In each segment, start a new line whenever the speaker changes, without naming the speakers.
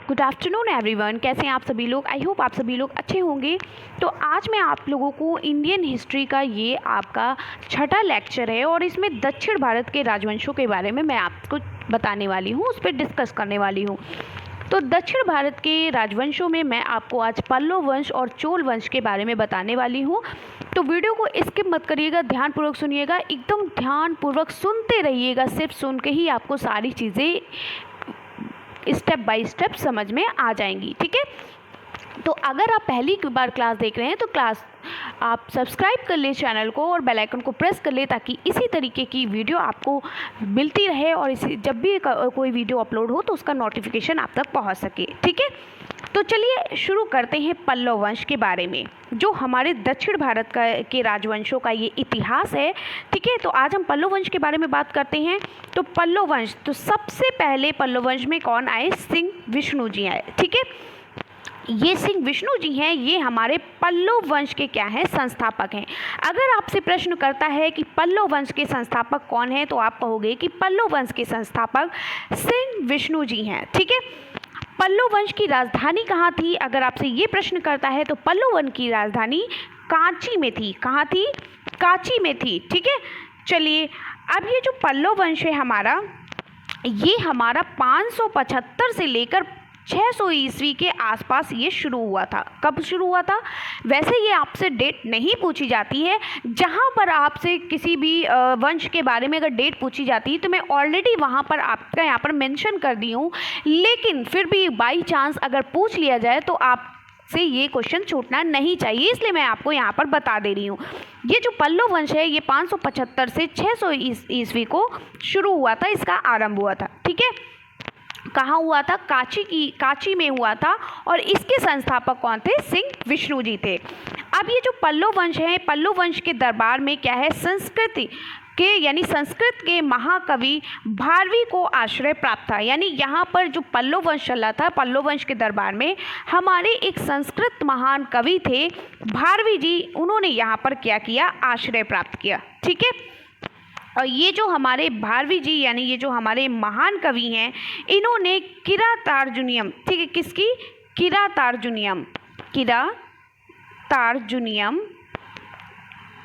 Good afternoon everyone. कैसे हैं आप सभी लोग? आई होप आप सभी लोग अच्छे होंगे। तो आज मैं आप लोगों को इंडियन हिस्ट्री का ये आपका छठा लेक्चर है और इसमें दक्षिण भारत के राजवंशों के बारे में मैं आपको बताने वाली हूँ, उस पर डिस्कस करने वाली हूँ। तो दक्षिण भारत के राजवंशों में मैं आपको आज पल्लव वंश और चोल वंश के बारे में बताने वाली हूँ। तो वीडियो को स्किप मत करिएगा, ध्यानपूर्वक सुनिएगा, एकदम ध्यानपूर्वक सुनते रहिएगा। सिर्फ सुन के ही आपको सारी चीज़ें स्टेप बाय स्टेप समझ में आ जाएंगी, ठीक है। तो अगर आप पहली बार क्लास देख रहे हैं तो क्लास आप सब्सक्राइब कर ले चैनल को और बेल आइकन को प्रेस कर ले, ताकि इसी तरीके की वीडियो आपको मिलती रहे और इसी जब भी कोई वीडियो अपलोड हो तो उसका नोटिफिकेशन आप तक पहुंच सके, ठीक है। तो चलिए शुरू करते हैं पल्लव वंश के बारे में, जो हमारे दक्षिण भारत के राजवंशों का ये इतिहास है, ठीक है। तो आज हम पल्लव वंश के बारे में बात करते हैं। तो पल्लव वंश, तो सबसे पहले पल्लव वंश में कौन आए? सिंह विष्णु जी आए, ठीक है। ये सिंह विष्णु जी हैं, ये हमारे पल्लव वंश के क्या हैं? संस्थापक हैं। अगर आपसे प्रश्न करता है कि पल्लव वंश के संस्थापक कौन है, तो आप कहोगे कि पल्लव वंश के संस्थापक सिंह विष्णु जी हैं, ठीक है। पल्लव वंश की राजधानी कहाँ थी? अगर आपसे ये प्रश्न करता है तो पल्लव वंश की राजधानी कांची में थी। कहाँ थी? कांची में थी, ठीक है। चलिए, अब ये जो पल्लव वंश है हमारा, ये हमारा 575 से लेकर 600 ईस्वी के आसपास ये शुरू हुआ था। कब शुरू हुआ था? वैसे ये आपसे डेट नहीं पूछी जाती है। जहाँ पर आपसे किसी भी वंश के बारे में अगर डेट पूछी जाती है तो मैं ऑलरेडी वहाँ पर आपका यहाँ पर मेंशन कर दी हूँ, लेकिन फिर भी बाई चांस अगर पूछ लिया जाए तो आप से ये क्वेश्चन छूटना नहीं चाहिए, इसलिए मैं आपको यहाँ पर बता दे रही हूँ। ये जो पल्लव वंश है ये 575 से 600 ईस्वी को शुरू हुआ था, इसका आरंभ हुआ था, ठीक है। कहाँ हुआ था? कांची में हुआ था और इसके संस्थापक कौन थे? सिंह विष्णु जी थे। अब ये जो पल्लव वंश है, पल्लव वंश के दरबार में क्या है? संस्कृति के यानी संस्कृत के महाकवि भारवी को आश्रय प्राप्त था। यानी यहाँ पर जो पल्लव वंश चला था, पल्लव वंश के दरबार में हमारे एक संस्कृत महान कवि थे भारवी जी, उन्होंने यहाँ पर क्या किया? आश्रय प्राप्त किया, ठीक है। और ये जो हमारे भारवी जी यानी ये जो हमारे महान कवि हैं, इन्होंने किरातार्जुनियम, ठीक है, किसकी? किरातार्जुनियम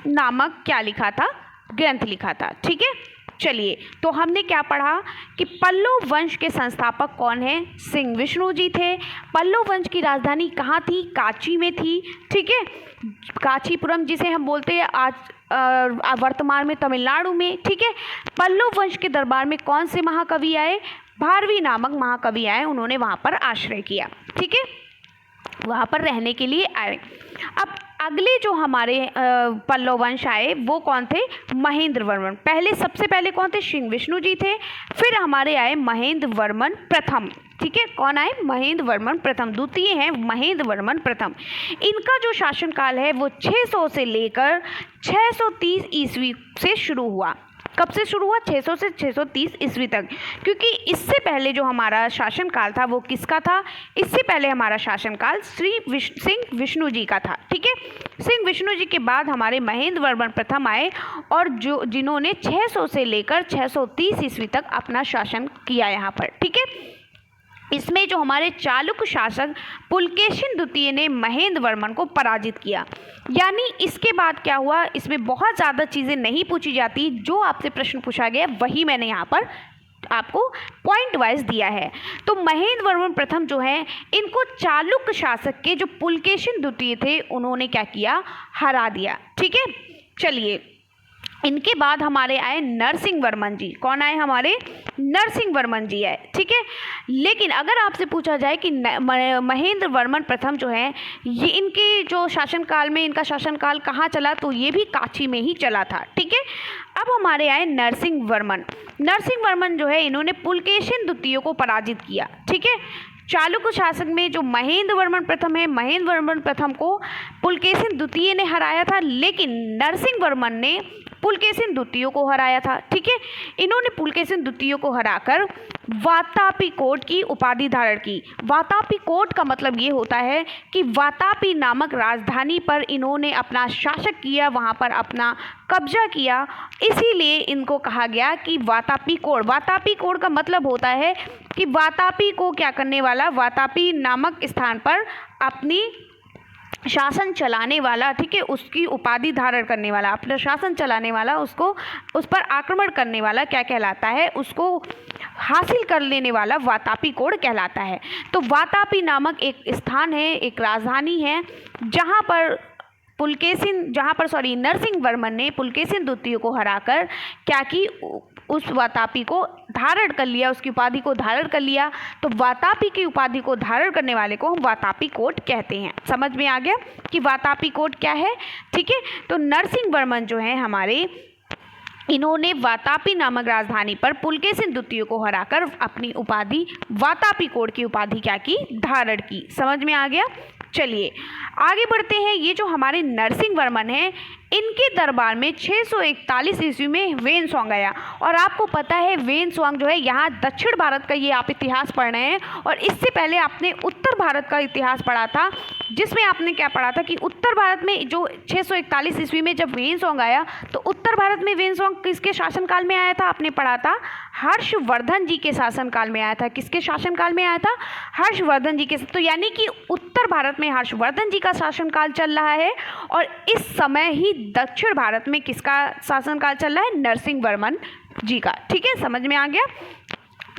नामक क्या लिखा था? ग्रंथ लिखा था, ठीक है। चलिए, तो हमने क्या पढ़ा कि पल्लव वंश के संस्थापक कौन है? सिंह विष्णु जी थे। पल्लव वंश की राजधानी कहाँ थी? कांची में थी, ठीक है। कांचीपुरम जिसे हम बोलते हैं आज वर्तमान में तमिलनाडु में, ठीक है। पल्लव वंश के दरबार में कौन से महाकवि आए? भारवी नामक महाकवि आए, उन्होंने वहाँ पर आश्रय किया, ठीक है, वहाँ पर रहने के लिए आए। अब अगले जो हमारे पल्लव वंश आए वो कौन थे? महेंद्र वर्मन। सबसे पहले कौन थे? सिंह विष्णु जी थे। फिर हमारे आए महेंद्र वर्मन प्रथम, ठीक है। कौन आए? महेंद्र वर्मन प्रथम, द्वितीय हैं महेंद्र वर्मन प्रथम। इनका जो शासनकाल है वो 600 से लेकर 630 ईस्वी से शुरू हुआ। कब से शुरू हुआ? 600 से 630 ईस्वी तक, क्योंकि इससे पहले जो हमारा शासनकाल था वो किसका था? इससे पहले हमारा शासनकाल सिंह विष्णु जी का था, ठीक है। सिंह विष्णु जी के बाद हमारे महेंद्र वर्मन प्रथम आए और जिन्होंने 600 से लेकर 630 ईस्वी तक अपना शासन किया यहाँ पर, ठीक है। इसमें जो हमारे चालुक्य शासक पुलकेशिन द्वितीय ने महेंद्र वर्मन को पराजित किया। यानी इसके बाद क्या हुआ? इसमें बहुत ज़्यादा चीज़ें नहीं पूछी जाती, जो आपसे प्रश्न पूछा गया वही मैंने यहाँ पर आपको पॉइंट वाइज दिया है। तो महेंद्र वर्मन प्रथम जो है, इनको चालुक्य शासक के जो पुलकेशिन द्वितीय थे उन्होंने क्या किया? हरा दिया, ठीक है। चलिए, इनके बाद हमारे आए नरसिंह वर्मन जी। कौन आए? हमारे नरसिंह वर्मन जी आए, ठीक है। लेकिन अगर आपसे पूछा जाए कि महेंद्र वर्मन प्रथम जो है, ये इनके जो शासनकाल में इनका शासनकाल कहाँ चला, तो ये भी कांची में ही चला था, ठीक है। अब हमारे आए नरसिंह वर्मन। नरसिंह वर्मन जो है, इन्होंने पुलकेशिन द्वितीय को पराजित किया, ठीक है। चालुक्य शासक में जो महेंद्र वर्मन प्रथम है, महेंद्र वर्मन प्रथम को पुलकेशिन द्वितीय ने हराया था, लेकिन नरसिंह वर्मन ने पुलकेशिन द्वितीय को हराया था। ठीक है, इन्होंने पुलकेशिन द्वितीय को हराकर वातापी कोट की उपाधि धारण की। वातापी कोट का मतलब ये होता है कि वातापी नामक राजधानी पर इन्होंने अपना शासक किया, वहाँ पर अपना कब्जा किया, इसीलिए इनको कहा गया कि वातापी कोट। वातापी कोट का मतलब होता है कि वातापी को क्या करने वाला, वातापी नामक स्थान पर अपनी शासन चलाने वाला, ठीक है, उसकी उपाधि धारण करने वाला, अपना शासन चलाने वाला, उसको उस पर आक्रमण करने वाला क्या कहलाता है, उसको हासिल कर लेने वाला वातापी कोड कहलाता है। तो वातापी नामक एक स्थान है, एक राजधानी है, जहाँ पर नरसिंह वर्मन ने पुलकेशिन द्वितीय को हराकर क्या की, उस वातापी को धारण कर लिया, उसकी उपाधि को धारण कर लिया। तो वातापी की उपाधि को धारण करने वाले को हम वातापी कोट कहते हैं। समझ में आ गया कि वातापी कोट क्या है। ठीक है, तो नरसिंह वर्मन जो है हमारे, इन्होंने वातापी नामक राजधानी पर पुलकेशिन द्वितीय को हराकर अपनी उपाधि वातापी कोट की उपाधि क्या की, धारण की। समझ में आ गया। चलिए आगे बढ़ते हैं। ये जो हमारे नरसिंह वर्मन हैं, इनके दरबार में 641 ईस्वी में वेनसोंग आया। और आपको पता है वेनसोंग जो है, यहाँ दक्षिण भारत का ये आप इतिहास पढ़ रहे हैं, और इससे पहले आपने उत्तर भारत का इतिहास पढ़ा था, जिसमें आपने क्या पढ़ा था कि उत्तर भारत में जो 641 ईस्वी में जब वेनसोंग आया, तो उत्तर भारत में वेनसोंग किसके शासनकाल में आया था, आपने पढ़ा था हर्षवर्धन जी के शासनकाल में आया था। किसके शासनकाल में आया था, हर्षवर्धन जी के। तो यानी कि उत्तर भारत में हर्षवर्धन जी का शासनकाल चल रहा है, और इस समय ही दक्षिण भारत में किसका शासनकाल चल रहा है, नरसिंह वर्मन जी का। ठीक है, समझ में आ गया।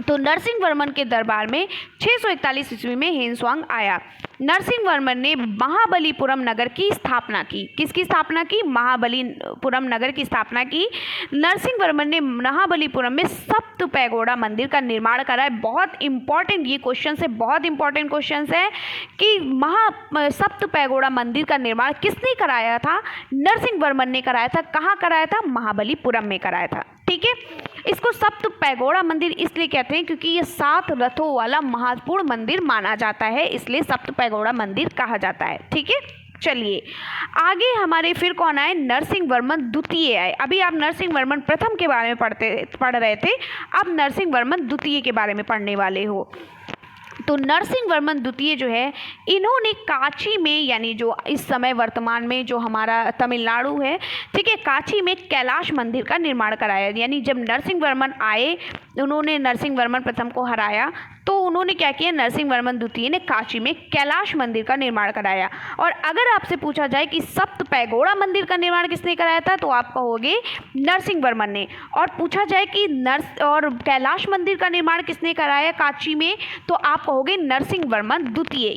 तो नरसिंह वर्मन के दरबार में 641 ईस्वी में वेनसोंग आया। नरसिंह वर्मन ने महाबलीपुरम नगर की स्थापना की। किसकी स्थापना की, महाबलीपुरम नगर की स्थापना की। नरसिंह वर्मन ने महाबलीपुरम में सप्त पैगोडा मंदिर का निर्माण करा है। बहुत इंपॉर्टेंट ये क्वेश्चन है, बहुत इंपॉर्टेंट क्वेश्चन है कि सप्त पैगोडा मंदिर का निर्माण किसने कराया था, नरसिंह वर्मन ने कराया था। कहाँ कराया था, महाबलीपुरम में कराया था। ठीक है, इसको सप्त पैगोडा मंदिर इसलिए कहते हैं क्योंकि ये 7 रथों वाला महत्वपूर्ण मंदिर माना जाता है, इसलिए सप्त पैगोडा मंदिर कहा जाता है। ठीक है, चलिए आगे हमारे फिर कौन आए, नरसिंह वर्मन द्वितीय आए। अभी आप नरसिंह वर्मन प्रथम के बारे में पढ़ रहे थे, अब नरसिंह वर्मन द्वितीय के बारे में पढ़ने वाले हो। तो नरसिंह वर्मन द्वितीय जो है, इन्होंने कांची में, यानी जो इस समय वर्तमान में जो हमारा तमिलनाडु है, ठीक है, कांची में कैलाश मंदिर का निर्माण कराया। यानी जब नरसिंह वर्मन आए, उन्होंने नरसिंह वर्मन प्रथम को हराया, तो उन्होंने क्या किया, नरसिंह वर्मन द्वितीय ने कांची में कैलाश मंदिर का निर्माण कराया। और अगर आपसे पूछा जाए कि सप्त पैगोडा मंदिर का निर्माण किसने कराया था, तो आप कहोगे नरसिंह वर्मन ने। और पूछा जाए कि कैलाश मंदिर का निर्माण किसने कराया कांची में, तो आप कहोगे नरसिंह वर्मन द्वितीय।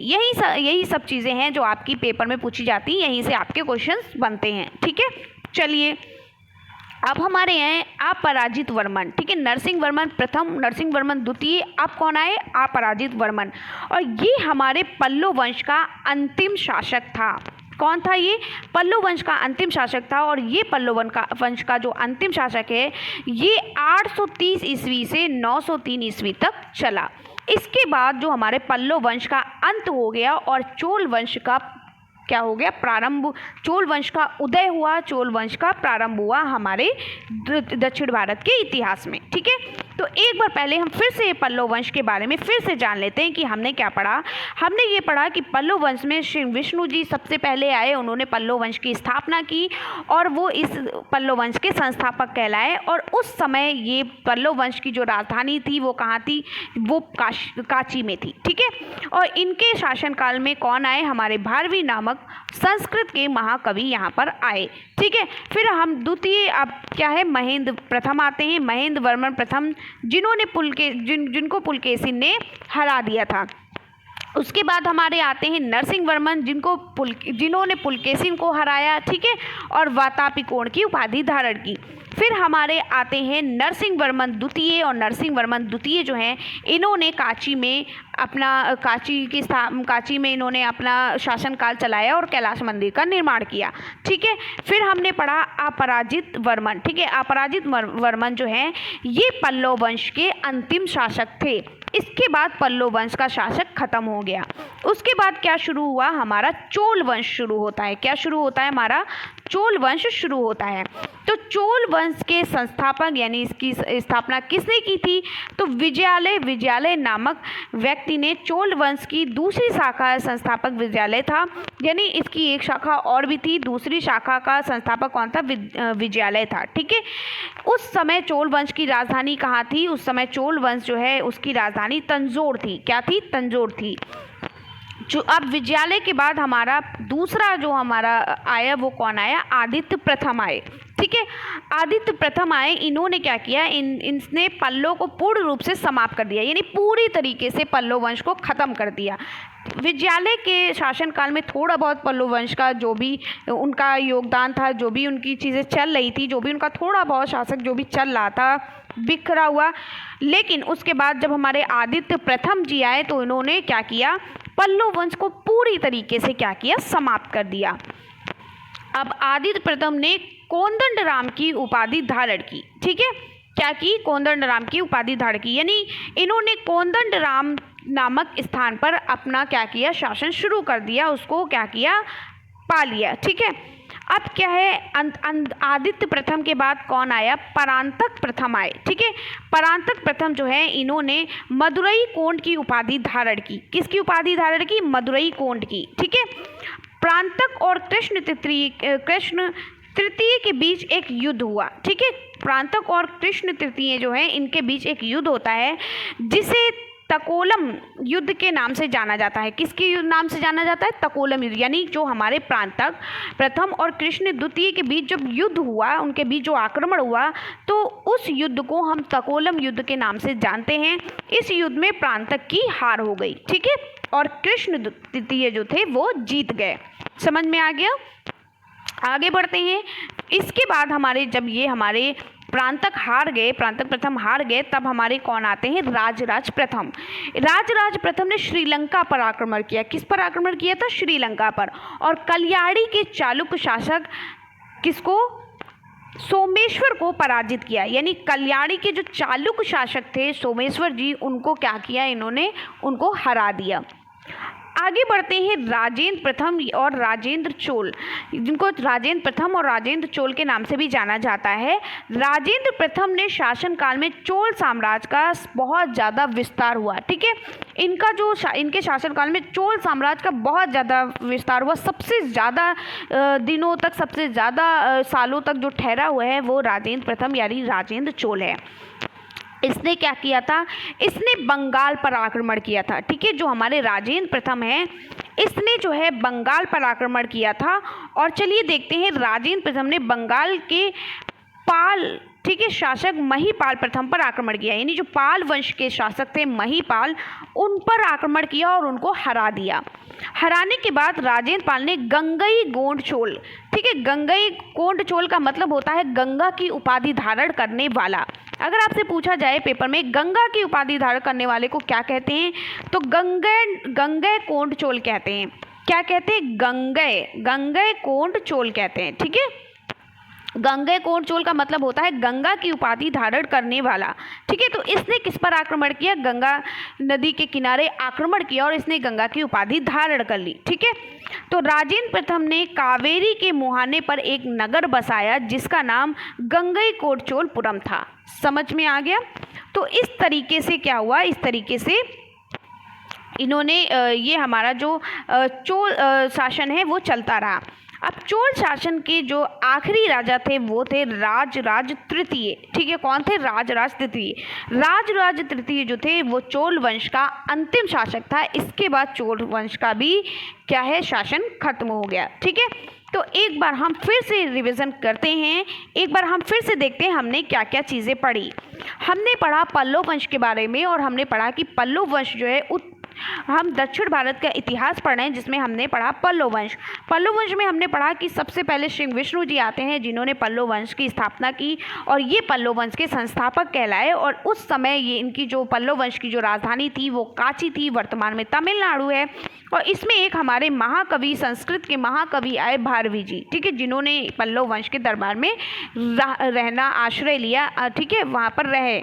यही सब चीज़ें हैं जो आपकी पेपर में पूछी जाती हैं, यहीं से आपके क्वेश्चंस बनते हैं। ठीक है, चलिए अब हमारे हैं अपराजित वर्मन। ठीक है, नरसिंह वर्मन प्रथम, नरसिंह वर्मन द्वितीय, अब कौन आए, अपराजित वर्मन। और ये हमारे पल्लव वंश का अंतिम शासक था। कौन था ये, पल्लव वंश का अंतिम शासक था। और ये पल्लव वंश का जो अंतिम शासक है, ये 830 ईस्वी से 903 ईस्वी तक चला। इसके बाद जो हमारे पल्लव वंश का अंत हो गया और चोल वंश का क्या हो गया, प्रारंभ, चोल वंश का उदय हुआ, चोल वंश का प्रारंभ हुआ हमारे दक्षिण भारत के इतिहास में। ठीक है, तो एक बार पहले हम फिर से पल्लव वंश के बारे में फिर से जान लेते हैं कि हमने क्या पढ़ा। हमने ये पढ़ा कि पल्लव वंश में श्री विष्णु जी सबसे पहले आए, उन्होंने पल्लव वंश की स्थापना की और वो इस पल्लव वंश के संस्थापक कहलाए। और उस समय ये पल्लव वंश की जो राजधानी थी वो कहाँ थी, वो कांची में थी। ठीक है, और इनके शासनकाल में कौन आए, हमारे भारवी नामक संस्कृत के महाकवि यहाँ पर आए। ठीक है, फिर हम द्वितीय अब क्या है, महेंद्र प्रथम आते हैं। महेंद्र वर्मन प्रथम, जिन्होंने जिनको पुलकेशिन ने हरा दिया था। उसके बाद हमारे आते हैं नरसिंह वर्मन, जिन्होंने पुलकेशिन को हराया। ठीक है, और वातापी कोण की उपाधि धारण की। फिर हमारे आते हैं नरसिंह वर्मन द्वितीय, और नरसिंह वर्मन द्वितीय जो हैं, इन्होंने कांची में अपना काशी में इन्होंने अपना शासनकाल चलाया और कैलाश मंदिर का निर्माण किया। ठीक है, फिर हमने पढ़ा अपराजित वर्मन। ठीक है, अपराजित वर्मन जो है ये पल्लव वंश के अंतिम शासक थे। इसके बाद पल्लव वंश का शासक खत्म हो गया। उसके बाद क्या शुरू हुआ, हमारा चोल वंश शुरू होता है। क्या शुरू होता है, हमारा चोल वंश शुरू होता है। तो चोल वंश के संस्थापक यानी इसकी स्थापना किसने की थी, तो विजयालय नामक व्यक्ति ने चोल वंश की दूसरी शाखा संस्थापक विजयालय था, यानी इसकी एक शाखा और भी थी। दूसरी शाखा का संस्थापक कौन था, विजयालय था। ठीक है, उस समय चोल वंश की राजधानी कहाँ थी, उस समय चोल वंश जो है उसकी राजधानी तंजौर थी। क्या थी, तंजौर थी। जो अब विजयालय के बाद हमारा दूसरा जो हमारा आया वो कौन आया, आदित्य प्रथम आए। ठीक है, आदित्य प्रथम आए। इन्होंने क्या किया, इसने पल्लव को पूर्ण रूप से समाप्त कर दिया, यानी पूरी तरीके से पल्लव वंश को ख़त्म कर दिया। विजयालय के शासनकाल में थोड़ा बहुत पल्लव वंश का जो भी उनका योगदान था, जो भी उनकी चीज़ें चल रही थी, जो भी उनका थोड़ा बहुत शासक जो भी चल रहा था, बिखरा हुआ। लेकिन उसके बाद जब हमारे आदित्य प्रथम जी आए तो इन्होंने क्या किया, पल्लव वंश को पूरी तरीके से क्या किया, समाप्त कर दिया। अब आदित्य प्रथम ने कोदंडराम की उपाधि धारण की। ठीक है, क्या की, कोदंडराम की उपाधि धारण की, यानी इन्होंने कोदंडराम नामक स्थान पर अपना क्या किया, शासन शुरू कर दिया, उसको क्या किया, पा लिया। ठीक है, अब क्या है, आदित्य प्रथम के बाद कौन आया, परांतक प्रथम आए। ठीक है, परांतक प्रथम जो है इन्होंने मदुरई कोंड की उपाधि धारण की। किसकी उपाधि धारण की, मदुरई कोंड की। ठीक है, प्रांतक और कृष्ण तृतीय के बीच एक युद्ध हुआ। ठीक है, प्रांतक और कृष्ण तृतीय जो है इनके बीच एक युद्ध होता है जिसे तकोलम युद्ध के नाम से जाना जाता है। किसके नाम से जाना जाता है, तकोलम युद्ध, यानी जो हमारे प्रांतक प्रथम और कृष्ण द्वितीय के बीच जब युद्ध हुआ, उनके बीच जो आक्रमण हुआ, तो उस युद्ध को हम तकोलम युद्ध के नाम से जानते हैं। इस युद्ध में प्रांतक की हार हो गई। ठीक है, और कृष्ण द्वितीय जो थे वो जीत गए। समझ में आ गया, आगे बढ़ते हैं। इसके बाद हमारे जब ये हमारे प्रांतक हार गए, प्रांतक प्रथम हार गए, तब हमारे कौन आते हैं, राजराज प्रथम। राजराज प्रथम ने श्रीलंका पर आक्रमण किया। किस पर आक्रमण किया था, श्रीलंका पर। और कल्याणी के चालुक्य शासक किसको, सोमेश्वर को पराजित किया, यानी कल्याणी के जो चालुक्य शासक थे सोमेश्वर जी, उनको क्या किया, इन्होंने उनको हरा दिया। आगे बढ़ते हैं, राजेंद्र प्रथम और राजेंद्र चोल, जिनको राजेंद्र प्रथम और राजेंद्र चोल के नाम से भी जाना जाता है। राजेंद्र प्रथम ने शासनकाल में चोल साम्राज्य का बहुत ज़्यादा विस्तार हुआ। ठीक है, इनके शासनकाल में चोल साम्राज्य का बहुत ज़्यादा विस्तार हुआ। सबसे ज़्यादा दिनों तक, सबसे ज़्यादा सालों तक जो ठहरा हुआ है वो राजेंद्र प्रथम यानी राजेंद्र चोल है। इसने क्या किया था, इसने बंगाल पर आक्रमण किया था। ठीक है, जो हमारे राजेंद्र प्रथम है इसने जो है बंगाल पर आक्रमण किया था। और चलिए देखते हैं, राजेंद्र प्रथम ने बंगाल के पाल, ठीक है, शासक महीपाल प्रथम पर आक्रमण किया, यानी जो पाल वंश के शासक थे महीपाल, उन पर आक्रमण किया और उनको हरा दिया। हराने के बाद राजेंद्र पाल ने गंगई गोंड चोल, ठीक है, गंगई गोंड चोल का मतलब होता है गंगा की उपाधि धारण करने वाला। अगर आपसे पूछा जाए पेपर में गंगा की उपाधि धारण करने वाले को क्या कहते हैं, तो गंगई कोंड चोल कहते हैं। क्या कहते हैं, गंगई कोंड चोल कहते हैं। ठीक है, गंगई कोंड चोल का मतलब होता है गंगा की उपाधि धारण करने वाला। ठीक है, तो इसने किस पर आक्रमण किया, गंगा नदी के किनारे आक्रमण किया और इसने गंगा की उपाधि धारण कर ली। ठीक है, तो राजेंद्र प्रथम ने कावेरी के मुहाने पर एक नगर बसाया जिसका नाम गंगई कोंड चोलपुरम था। समझ में आ गया। तो इस तरीके से क्या हुआ, इस तरीके से इन्होंने ये हमारा जो चोल शासन है वो चलता रहा। अब चोल शासन के जो आखिरी राजा थे वो थे राजराज तृतीय। ठीक है, कौन थे, राजराज तृतीय। राजराज तृतीय जो थे वो चोल वंश का अंतिम शासक था। इसके बाद चोल वंश का भी क्या है, शासन खत्म हो गया। ठीक है, तो एक बार हम फिर से रिवीजन करते हैं, एक बार हम फिर से देखते हैं हमने क्या क्या चीज़ें पढ़ी। हमने पढ़ा पल्लव वंश के बारे में और हमने पढ़ा कि पल्लव वंश जो है हम दक्षिण भारत का इतिहास पढ़ रहे हैं, जिसमें हमने पढ़ा पल्लव वंश। पल्लव वंश में हमने पढ़ा कि सबसे पहले श्री विष्णु जी आते हैं जिन्होंने पल्लव वंश की स्थापना की, और ये पल्लव वंश के संस्थापक कहलाए। और उस समय ये इनकी जो पल्लव वंश की जो राजधानी थी वो कांची थी, वर्तमान में तमिलनाडु है। और इसमें एक हमारे महाकवि, संस्कृत के महाकवि आए भारवी जी, ठीक है, जिन्होंने पल्लव वंश के दरबार में रहना आश्रय लिया, ठीक है, वहाँ पर रहे।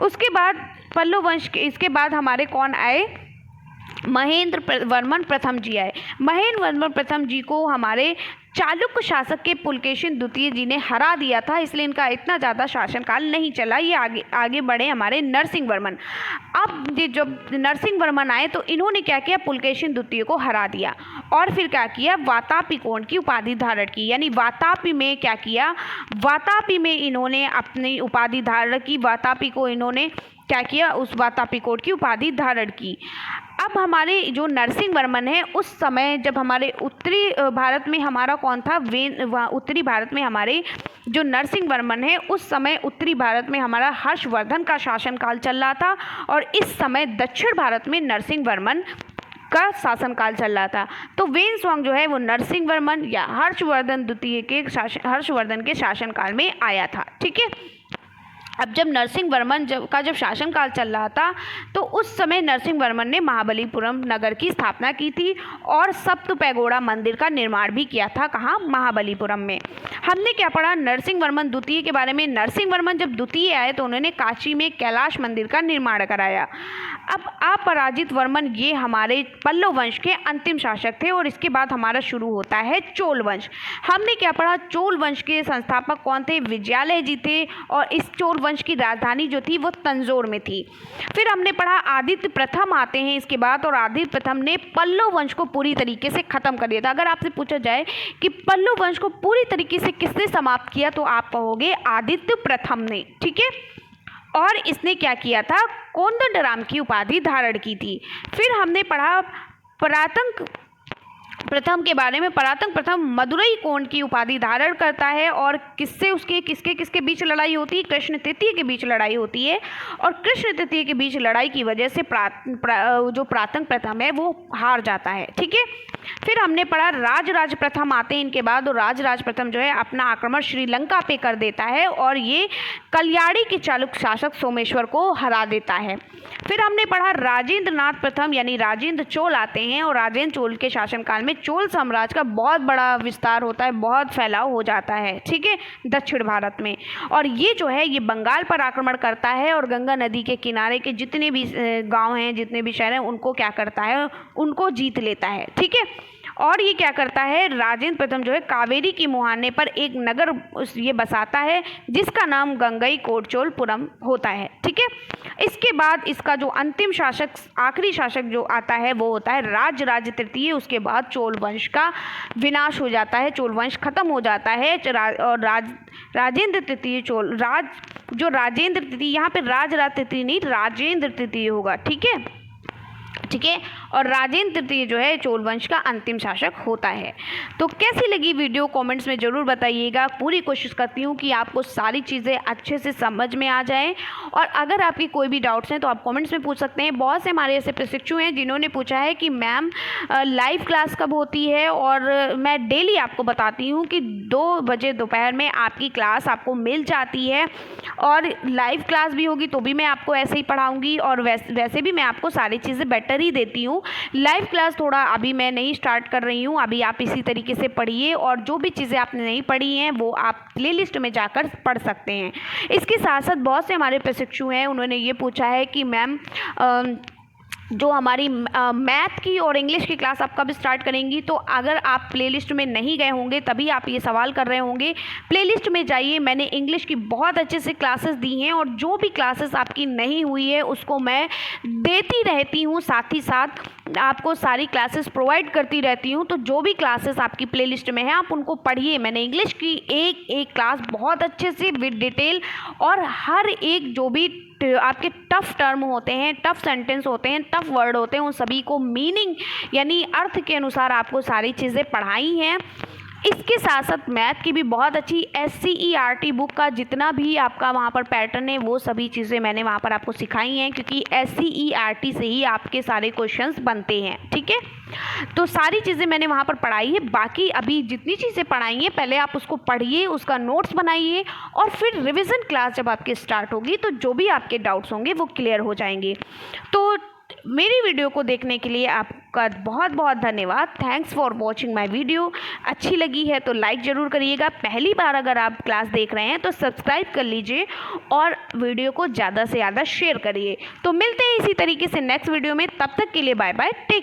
उसके बाद पल्लव वंश के इसके बाद हमारे कौन आए, महेंद्र वर्मन प्रथम जी आए। महेंद्र वर्मन प्रथम जी को हमारे चालुक्य शासक के पुलकेशिन द्वितीय जी ने हरा दिया था, इसलिए इनका इतना ज़्यादा शासनकाल नहीं चला। ये आगे बढ़े हमारे नरसिंह वर्मन। अब ये जब नरसिंह वर्मन आए तो इन्होंने क्या किया, पुलकेशिन द्वितीय को हरा दिया और फिर क्या किया, वातापी कोण की उपाधि धारण की। यानी वातापी में क्या किया, वातापी में इन्होंने अपनी उपाधि धारण की। वातापी को इन्होंने क्या किया, उस वातापी कोट की उपाधि धारण की। अब हमारे जो नरसिंह वर्मन है, उस समय जब हमारे उत्तरी भारत में हमारा कौन था, उत्तरी भारत में हमारे जो नरसिंह वर्मन है, उस समय उत्तरी भारत में हमारा हर्षवर्धन का शासनकाल चल रहा था, और इस समय दक्षिण भारत में नरसिंह वर्मन का शासनकाल चल रहा था। तो वेनसवांग जो है वो नरसिंह वर्मन या हर्षवर्धन द्वितीय के हर्षवर्धन के शासनकाल में आया था, ठीक है। अब जब नरसिंह वर्मन जब शासनकाल चल रहा था तो उस समय नरसिंह वर्मन ने महाबलीपुरम नगर की स्थापना की थी और सप्त पैगोड़ा मंदिर का निर्माण भी किया था। कहाँ, महाबलीपुरम में। हमने क्या पढ़ा नरसिंह वर्मन द्वितीय के बारे में। नरसिंह वर्मन जब द्वितीय आए तो उन्होंने काशी में कैलाश मंदिर का निर्माण कराया। अब अपराजित वर्मन ये हमारे पल्लव वंश के अंतिम शासक थे, और इसके बाद हमारा शुरू होता है चोल वंश। हमने क्या पढ़ा, चोल वंश के संस्थापक कौन थे, विजयालय जी थे, और इस चोल वंश की राजधानी जो थी वो तंजौर में थी। फिर हमने पढ़ा आदित्य प्रथम आते हैं इसके बाद, और आदित्य प्रथम ने पल्लव वंश को पूरी तरीके से खत्म कर दिया था। अगर आपसे पूछा जाए कि पल्लव वंश को पूरी तरीके से किसने समाप्त किया, तो आप कहोगे आदित्य प्रथम ने, ठीक है। और इसने क्या किया था, कोदंडराम की उपाधि धारण की थी। फिर हमने पढ़ा परातंक प्रथम के बारे में। परातंक प्रथम मदुरई कोण की उपाधि धारण करता है, और किसके किसके बीच लड़ाई होती है, कृष्ण तृतीय के बीच लड़ाई होती है, और कृष्ण तृतीय के बीच लड़ाई की वजह से जो परातंक प्रथम है वो हार जाता है, ठीक है। फिर हमने पढ़ा राजराज प्रथम आते हैं इनके बाद, और राजराज प्रथम जो है अपना आक्रमण श्रीलंका पे कर देता है, और ये कल्याणी के चालुक्य शासक सोमेश्वर को हरा देता है। फिर हमने पढ़ा राजेंद्र नाथ प्रथम यानी राजेंद्र चोल आते हैं, और राजेंद्र चोल के शासनकाल में चोल साम्राज्य का बहुत बड़ा विस्तार होता है, बहुत फैलाव हो जाता है, ठीक है, दक्षिण भारत में। और ये जो है ये बंगाल पर आक्रमण करता है, और गंगा नदी के किनारे के जितने भी गांव हैं, जितने भी शहर हैं, उनको क्या करता है, उनको जीत लेता है, ठीक है। और ये क्या करता है, राजेंद्र प्रथम जो है कावेरी की मुहाने पर एक नगर ये बसाता है जिसका नाम गंगई कोटचोलपुरम होता है, ठीक है। इसके बाद इसका जो अंतिम शासक, आखिरी शासक जो आता है वो होता है राजराज तृतीय। उसके बाद चोल वंश का विनाश हो जाता है, चोल वंश खत्म हो जाता है, और राजेंद्र तृतीय राजेंद्र तृतीय, यहाँ पे राजराज तृतीय नहीं, राजेंद्र तृतीय होगा, ठीक है, ठीक है। और राजेंद्र तृतीय जो है चोल वंश का अंतिम शासक होता है। तो कैसी लगी वीडियो कमेंट्स में ज़रूर बताइएगा। पूरी कोशिश करती हूँ कि आपको सारी चीज़ें अच्छे से समझ में आ जाएं, और अगर आपकी कोई भी डाउट्स हैं तो आप कमेंट्स में पूछ सकते हैं। बहुत से हमारे ऐसे प्रशिक्षु हैं जिन्होंने पूछा है कि मैम लाइव क्लास कब होती है, और मैं डेली आपको बताती हूँ कि 2 बजे दोपहर में आपकी क्लास आपको मिल जाती है, और लाइव क्लास भी होगी तो भी मैं आपको ऐसे ही पढ़ाऊँगी, और वैसे भी मैं आपको सारी चीज़ें बेटर ही देती हूँ। लाइव क्लास थोड़ा अभी मैं नहीं स्टार्ट कर रही हूँ, अभी आप इसी तरीके से पढ़िए, और जो भी चीज़ें आपने नहीं पढ़ी हैं वो आप प्लेलिस्ट में जाकर पढ़ सकते हैं। इसके साथ साथ बहुत से हमारे प्रशिक्षु हैं, उन्होंने ये पूछा है कि मैम जो हमारी मैथ की और इंग्लिश की क्लास आप कब स्टार्ट करेंगी। तो अगर आप प्लेलिस्ट में नहीं गए होंगे तभी आप ये सवाल कर रहे होंगे, प्लेलिस्ट में जाइए, मैंने इंग्लिश की बहुत अच्छे से क्लासेस दी हैं, और जो भी क्लासेस आपकी नहीं हुई है उसको मैं देती रहती हूँ, साथ ही साथ आपको सारी क्लासेस प्रोवाइड करती रहती हूँ। तो जो भी क्लासेस आपकी प्लेलिस्ट में है आप उनको पढ़िए। मैंने इंग्लिश की एक क्लास बहुत अच्छे से विद डिटेल, और हर एक जो भी आपके टफ टर्म होते हैं, टफ सेंटेंस होते हैं, टफ वर्ड होते हैं, उन सभी को मीनिंग यानी अर्थ के अनुसार आपको सारी चीज़ें पढ़ाई हैं। इसके साथ साथ मैथ की भी बहुत अच्छी SCERT बुक का जितना भी आपका वहाँ पर पैटर्न है वो सभी चीज़ें मैंने वहाँ पर आपको सिखाई हैं, क्योंकि SCERT से ही आपके सारे क्वेश्चंस बनते हैं। ठीक है, तो सारी चीज़ें मैंने वहाँ पर पढ़ाई है। बाकी अभी जितनी चीज़ें पढ़ाई हैं पहले आप उसको पढ़िए, उसका नोट्स बनाइए, और फिर रिवीजन क्लास जब आपकी स्टार्ट होगी तो जो भी आपके डाउट्स होंगे वो क्लियर हो जाएंगे। तो मेरी वीडियो को देखने के लिए आपका बहुत बहुत धन्यवाद। Thanks for watching my video. अच्छी लगी है तो लाइक ज़रूर करिएगा। पहली बार अगर आप क्लास देख रहे हैं तो सब्सक्राइब कर लीजिए और वीडियो को ज़्यादा से ज़्यादा शेयर करिए। तो मिलते हैं इसी तरीके से नेक्स्ट वीडियो में, तब तक के लिए बाय बाय, टेक।